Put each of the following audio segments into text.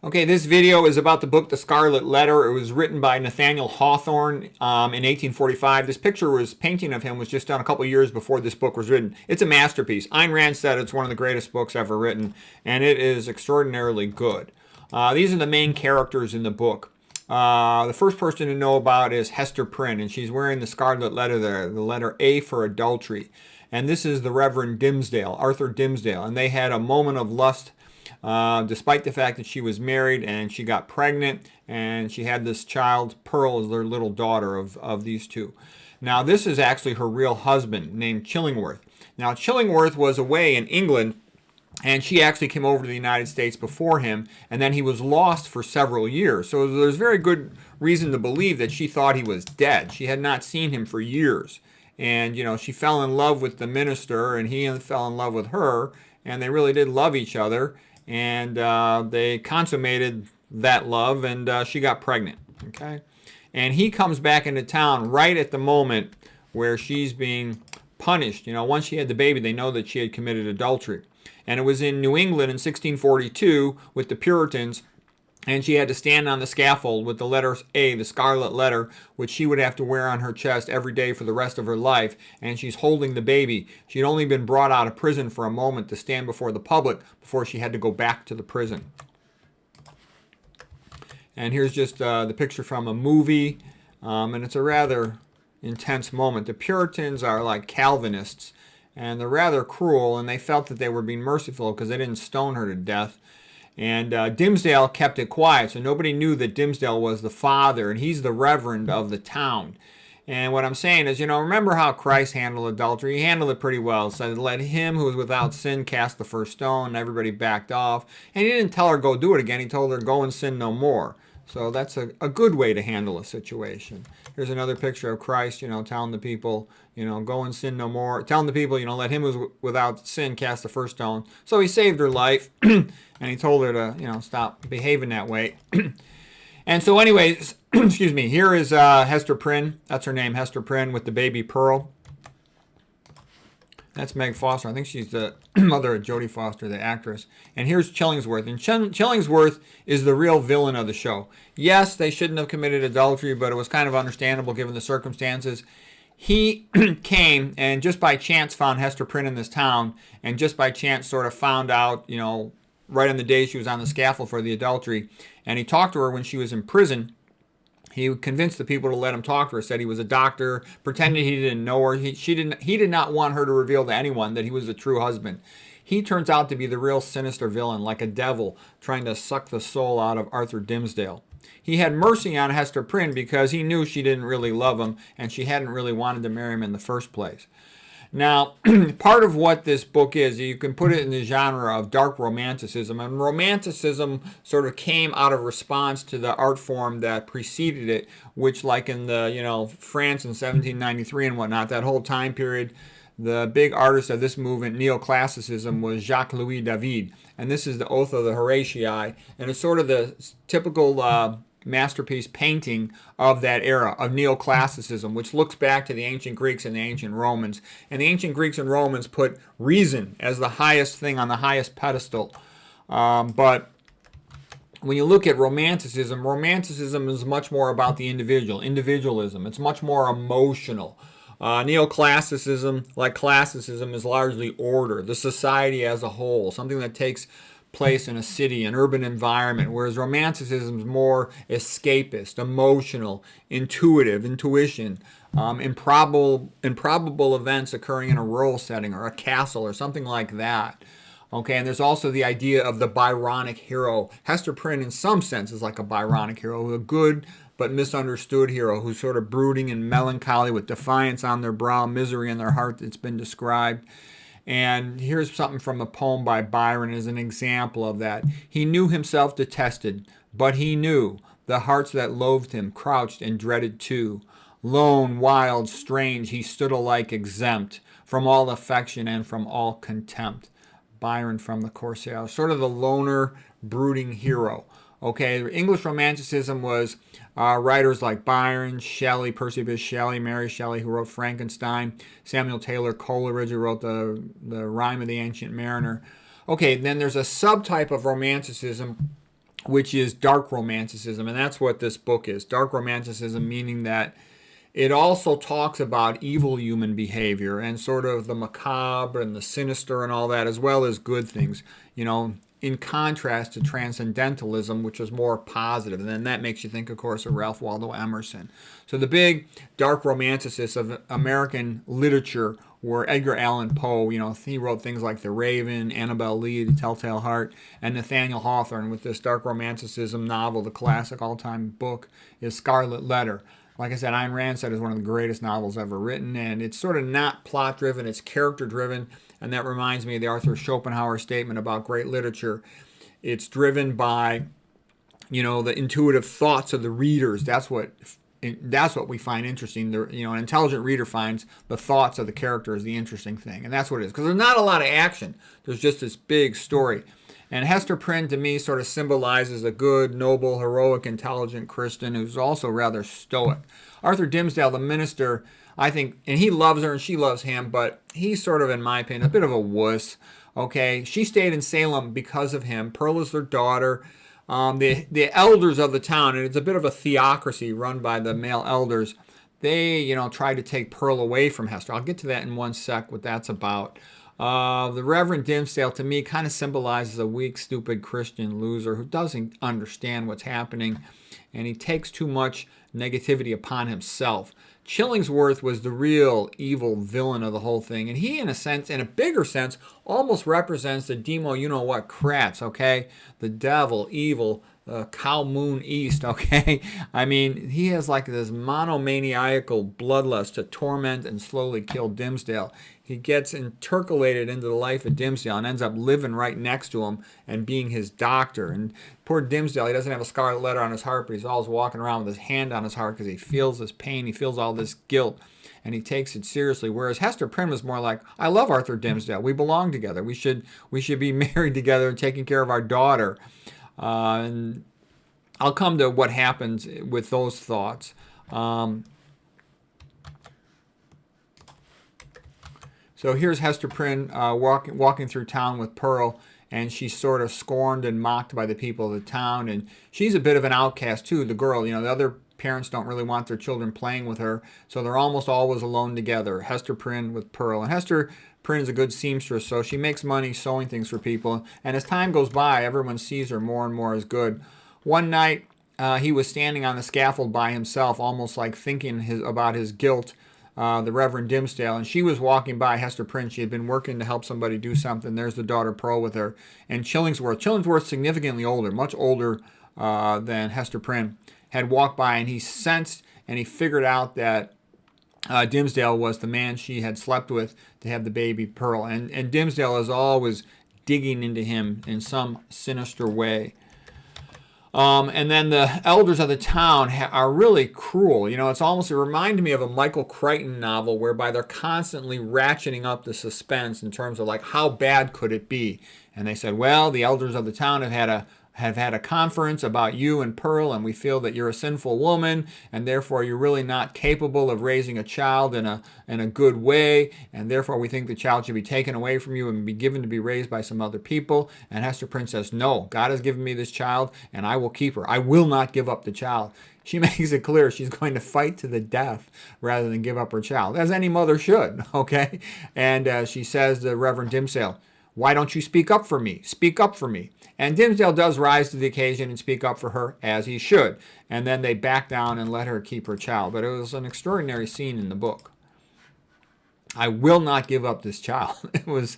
Okay, this video is about the book The Scarlet Letter. It was written by Nathaniel Hawthorne in 1845. This painting of him was just done a couple years before this book was written. It's a masterpiece. Ayn Rand said it's one of the greatest books ever written, and it is extraordinarily good. These are the main characters in the book. The first person to know about is Hester Prynne, and she's wearing the Scarlet Letter there, the letter A for adultery. And this is the Reverend Dimsdale, Arthur Dimsdale, and they had a moment of lust despite the fact that she was married and she got pregnant and she had this child, Pearl, as their little daughter of these two. Now, this is actually her real husband named Chillingworth. Now, Chillingworth was away in England and she actually came over to the United States before him, and then he was lost for several years. So there's very good reason to believe that she thought he was dead. She had not seen him for years. And, you know, she fell in love with the minister and he fell in love with her, and they really did love each other. And they consummated that love, and she got pregnant. Okay, and he comes back into town right at the moment where she's being punished. You know, once she had the baby, they know that she had committed adultery, and it was in New England in 1642 with the Puritans. And she had to stand on the scaffold with the letter A, the Scarlet Letter, which she would have to wear on her chest every day for the rest of her life. And she's holding the baby. She'd only been brought out of prison for a moment to stand before the public before she had to go back to the prison. And here's just the picture from a movie. And it's a rather intense moment. The Puritans are like Calvinists, and they're rather cruel, and they felt that they were being merciful because they didn't stone her to death. And Dimsdale kept it quiet, so nobody knew that Dimsdale was the father, and he's the reverend of the town. And what I'm saying is, you know, remember how Christ handled adultery? He handled it pretty well. So let him who is without sin cast the first stone, and everybody backed off. And he didn't tell her go do it again. He told her go and sin no more. So that's a good way to handle a situation. Here's another picture of Christ, you know, telling the people, you know, go and sin no more. Telling the people, you know, let him who's without sin cast the first stone. So he saved her life, and he told her to, you know, stop behaving that way. And so anyways, excuse me, here is Hester Prynne. That's her name, Hester Prynne, with the baby Pearl. That's Meg Foster. I think she's the mother of Jodie Foster, the actress. And here's Chillingworth. And Chillingworth is the real villain of the show. Yes, they shouldn't have committed adultery, but it was kind of understandable given the circumstances. He came and just by chance found Hester Prynne in this town, and just by chance sort of found out, you know, right on the day she was on the scaffold for the adultery. And he talked to her when she was in prison. He convinced the people to let him talk to her, said he was a doctor, pretended he didn't know her. He did not want her to reveal to anyone that he was the true husband. He turns out to be the real sinister villain, like a devil, trying to suck the soul out of Arthur Dimsdale. He had mercy on Hester Prynne because he knew she didn't really love him, and she hadn't really wanted to marry him in the first place. Now, part of what this book is, you can put it in the genre of dark romanticism. And romanticism sort of came out of response to the art form that preceded it, which like in the, you know, France in 1793 and whatnot, that whole time period, the big artist of this movement, neoclassicism, was Jacques-Louis David. And this is the Oath of the Horatii, and it's sort of the typical masterpiece painting of that era of neoclassicism, which looks back to the ancient Greeks and the ancient Romans. And the ancient Greeks and Romans put reason as the highest thing on the highest pedestal. But when you look at romanticism, romanticism is much more about the individualism. It's much more emotional. Neoclassicism, like classicism, is largely order, the society as a whole, something that takes place in a city, an urban environment, whereas romanticism is more escapist, emotional, intuition, improbable events occurring in a rural setting or a castle or something like that. Okay, and there's also the idea of the Byronic hero. Hester Prynne, in some sense, is like a Byronic hero, a good but misunderstood hero who's sort of brooding and melancholy with defiance on their brow, misery in their heart that's been described. And here's something from a poem by Byron as an example of that. He knew himself detested, but he knew the hearts that loathed him crouched and dreaded too. Lone, wild, strange, he stood alike exempt from all affection and from all contempt. Byron from the Corsair, sort of the loner, brooding hero. Okay, English Romanticism was writers like Byron, Shelley, Percy Bysshe Shelley, Mary Shelley, who wrote Frankenstein, Samuel Taylor Coleridge, who wrote the Rime of the Ancient Mariner. Okay, then there's a subtype of Romanticism which is Dark Romanticism. And that's what this book is. Dark Romanticism, meaning that it also talks about evil human behavior and sort of the macabre and the sinister and all that, as well as good things, in contrast to transcendentalism, which is more positive. And then that makes you think, of course, of Ralph Waldo Emerson. So the big dark romanticists of American literature were Edgar Allan Poe. He wrote things like The Raven, Annabel Lee, The Telltale Heart, and Nathaniel Hawthorne with this dark romanticism novel. The classic all-time book is Scarlet Letter. Like I said, Ayn Rand said it's one of the greatest novels ever written, and it's sort of not plot-driven, it's character-driven, and that reminds me of the Arthur Schopenhauer statement about great literature. It's driven by, the intuitive thoughts of the readers. That's what we find interesting. An intelligent reader finds the thoughts of the characters the interesting thing, and that's what it is. Because there's not a lot of action. There's just this big story. And Hester Prynne, to me, sort of symbolizes a good, noble, heroic, intelligent Christian who's also rather stoic. Arthur Dimsdale, the minister, I think, and he loves her and she loves him, but he's sort of, in my opinion, a bit of a wuss. Okay, she stayed in Salem because of him. Pearl is their daughter. The elders of the town, and it's a bit of a theocracy run by the male elders, they, tried to take Pearl away from Hester. I'll get to that in one sec, what that's about. The Reverend Dimsdale, to me, kind of symbolizes a weak, stupid Christian loser who doesn't understand what's happening, and he takes too much negativity upon himself. Chillingworth was the real evil villain of the whole thing, and he, in a bigger sense, almost represents the demo you-know-what Kratz, okay? The devil, evil, cow moon east, okay? I mean, he has like this monomaniacal bloodlust to torment and slowly kill Dimsdale. He gets intercalated into the life of Dimsdale and ends up living right next to him and being his doctor. And poor Dimsdale, he doesn't have a scarlet letter on his heart, but he's always walking around with his hand on his heart because he feels this pain, he feels all this guilt, and he takes it seriously. Whereas Hester Prynne was more like, I love Arthur Dimsdale. We belong together. We should be married together and taking care of our daughter. And I'll come to what happens with those thoughts. So here's Hester Prynne walking through town with Pearl, and she's sort of scorned and mocked by the people of the town. And she's a bit of an outcast, too, the girl. The other parents don't really want their children playing with her, so they're almost always alone together, Hester Prynne with Pearl. And Hester Prynne is a good seamstress, so she makes money sewing things for people. And as time goes by, everyone sees her more and more as good. One night, he was standing on the scaffold by himself, almost like thinking about his guilt, the Reverend Dimsdale, and she was walking by, Hester Prynne. She had been working to help somebody do something. There's the daughter Pearl with her. And Chillingworth, significantly older, much older than Hester Prynne, had walked by, and he sensed and he figured out that Dimsdale was the man she had slept with to have the baby Pearl. And Dimsdale is always digging into him in some sinister way. And then the elders of the town are really cruel. It reminded me of a Michael Crichton novel whereby they're constantly ratcheting up the suspense in terms of like, how bad could it be? And they said, well, the elders of the town have had a conference about you and Pearl, and we feel that you're a sinful woman, and therefore you're really not capable of raising a child in a good way, and therefore we think the child should be taken away from you and be given to be raised by some other people. And Hester Prynne says, no, God has given me this child, and I will keep her. I will not give up the child. She makes it clear she's going to fight to the death rather than give up her child, as any mother should, okay? And she says to Reverend Dimsdale, why don't you speak up for me? Speak up for me. And Dimsdale does rise to the occasion and speak up for her, as he should. And then they back down and let her keep her child. But it was an extraordinary scene in the book. I will not give up this child. It was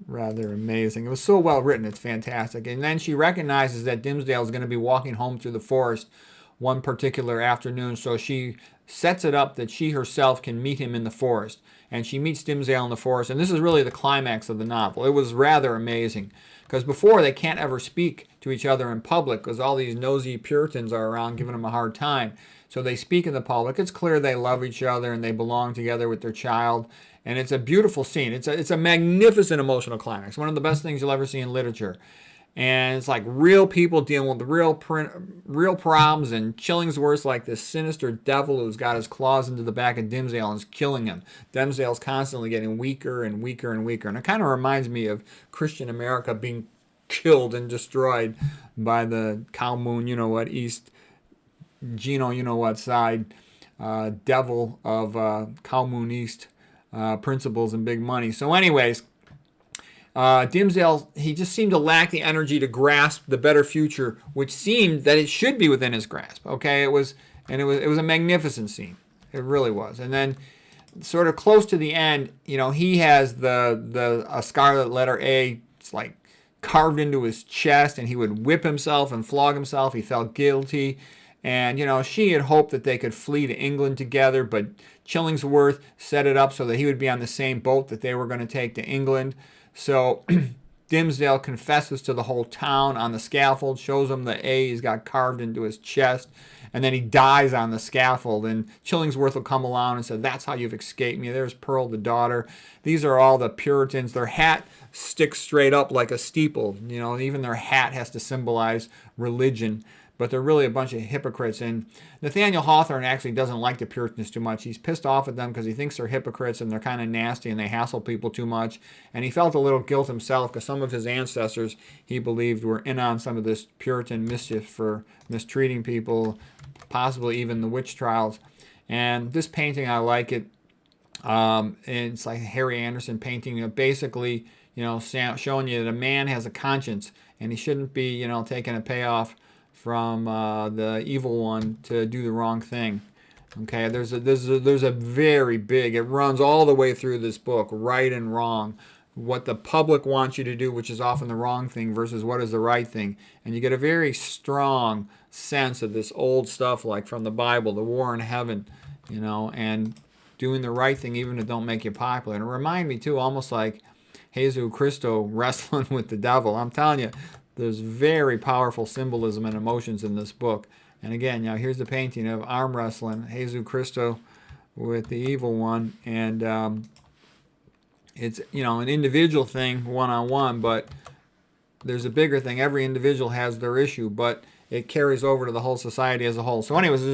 rather amazing. It was so well written. It's fantastic. And then she recognizes that Dimsdale is going to be walking home through the forest one particular afternoon. So she sets it up that she herself can meet him in the forest. And she meets Dimsdale in the forest. And this is really the climax of the novel. It was rather amazing. Because before, they can't ever speak to each other in public because all these nosy Puritans are around giving them a hard time. So they speak in the public. It's clear they love each other and they belong together with their child. And it's a beautiful scene. It's a magnificent emotional climax. One of the best things you'll ever see in literature. And it's like real people dealing with real problems, and Chillingworth's like this sinister devil who's got his claws into the back of Dimsdale and is killing him. Dimsdale's constantly getting weaker and weaker and weaker. And it kind of reminds me of Christian America being killed and destroyed by the cow moon, you know what, east, Gino, you know what side, devil of cow moon east principles and big money. So anyways, Dimsdale, he just seemed to lack the energy to grasp the better future, which seemed that it should be within his grasp. Okay, it was a magnificent scene. It really was. And then, sort of close to the end, you know, he has the Scarlet Letter A. It's like carved into his chest, and he would whip himself and flog himself. He felt guilty. And, you know, she had hoped that they could flee to England together, but Chillingworth set it up so that he would be on the same boat that they were going to take to England. So Dimsdale confesses to the whole town on the scaffold, shows them the A he's got carved into his chest, and then he dies on the scaffold. And Chillingworth will come along and say, that's how you've escaped me. There's Pearl, the daughter. These are all the Puritans. Their hat sticks straight up like a steeple. You know, even their hat has to symbolize religion. But they're really a bunch of hypocrites. And Nathaniel Hawthorne actually doesn't like the Puritans too much. He's pissed off at them because he thinks they're hypocrites and they're kind of nasty and they hassle people too much. And he felt a little guilt himself because some of his ancestors, he believed, were in on some of this Puritan mischief for mistreating people, possibly even the witch trials. And this painting, I like it. And it's like a Harry Anderson painting, basically, you know, showing you that a man has a conscience and he shouldn't be, you know, taking a payoff from the evil one to do the wrong thing. Okay, there's a very big, it runs all the way through this book, right and wrong, what the public wants you to do, which is often the wrong thing, versus what is the right thing. And you get a very strong sense of this old stuff, like from the Bible, the war in heaven, you know, and doing the right thing even if it don't make you popular. And it reminded me too, almost like Jesus Christo wrestling with the devil. I'm telling you, there's very powerful symbolism and emotions in this book. And again, you know, here's the painting of arm wrestling, Jesus Christo with the evil one. And it's, you know, an individual thing, one-on-one, but there's a bigger thing. Every individual has their issue, but it carries over to the whole society as a whole. So anyways,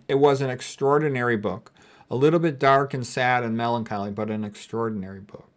it was an extraordinary book. A little bit dark and sad and melancholy, but an extraordinary book.